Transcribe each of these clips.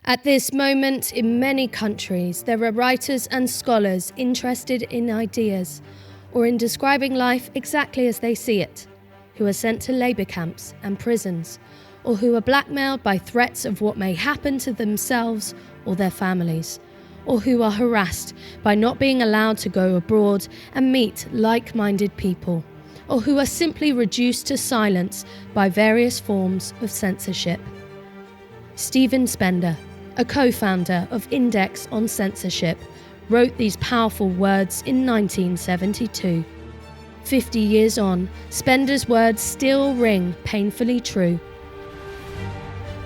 At this moment, in many countries, there are writers and scholars interested in ideas, or in describing life exactly as they see it, who are sent to labour camps and prisons, or who are blackmailed by threats of what may happen to themselves or their families, or who are harassed by not being allowed to go abroad and meet like-minded people, or who are simply reduced to silence by various forms of censorship. Stephen Spender, a co-founder of Index on Censorship, wrote these powerful words in 1972. 50 years on, Spender's words still ring painfully true.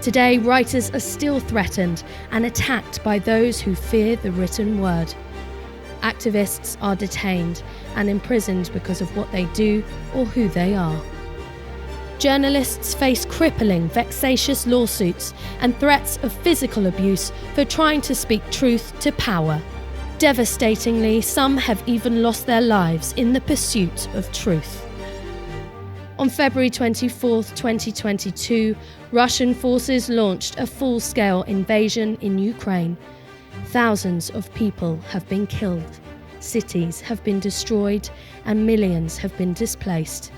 Today, writers are still threatened and attacked by those who fear the written word. Activists are detained and imprisoned because of what they do or who they are. Journalists face crippling, vexatious lawsuits and threats of physical abuse for trying to speak truth to power. Devastatingly, some have even lost their lives in the pursuit of truth. On February 24, 2022, Russian forces launched a full-scale invasion in Ukraine. Thousands of people have been killed, cities have been destroyed, and millions have been displaced.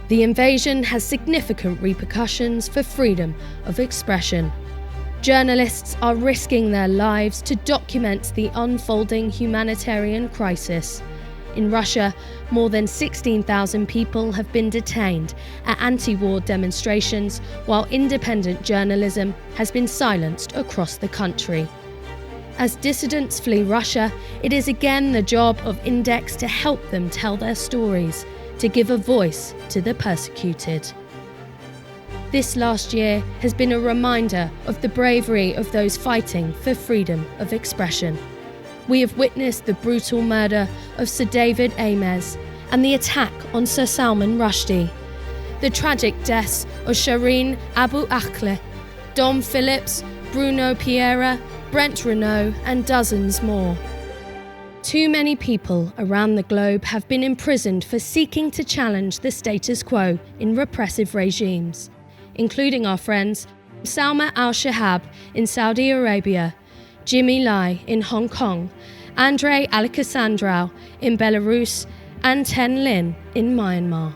The invasion has significant repercussions for freedom of expression. Journalists are risking their lives to document the unfolding humanitarian crisis. In Russia, more than 16,000 people have been detained at anti-war demonstrations, while independent journalism has been silenced across the country. As dissidents flee Russia, it is again the job of Index to help them tell their stories, to give a voice to the persecuted. This last year has been a reminder of the bravery of those fighting for freedom of expression. We have witnessed the brutal murder of Sir David Amess and the attack on Sir Salman Rushdie, the tragic deaths of Shireen Abu Akleh, Dom Phillips, Bruno Pereira, Brent Renaud, and dozens more. Too many people around the globe have been imprisoned for seeking to challenge the status quo in repressive regimes, including our friends Salma al-Shahab in Saudi Arabia, Jimmy Lai in Hong Kong, Andrei Alexandrov in Belarus, and Ten Lin in Myanmar.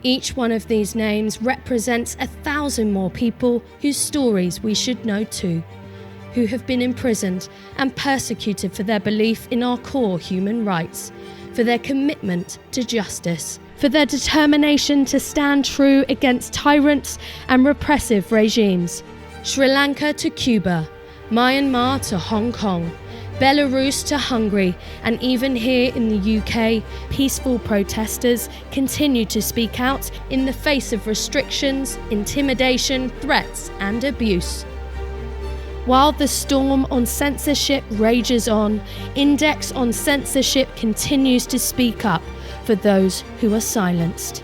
Each one of these names represents 1,000 more people whose stories we should know too, who have been imprisoned and persecuted for their belief in our core human rights, for their commitment to justice, for their determination to stand true against tyrants and repressive regimes. Sri Lanka to Cuba, Myanmar to Hong Kong, Belarus to Hungary, and even here in the UK, peaceful protesters continue to speak out in the face of restrictions, intimidation, threats, and abuse. While the storm on censorship rages on, Index on Censorship continues to speak up for those who are silenced.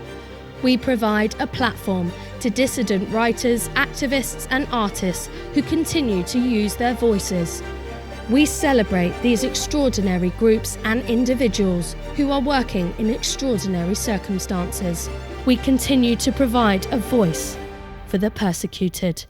We provide a platform to dissident writers, activists, and artists who continue to use their voices. We celebrate these extraordinary groups and individuals who are working in extraordinary circumstances. We continue to provide a voice for the persecuted.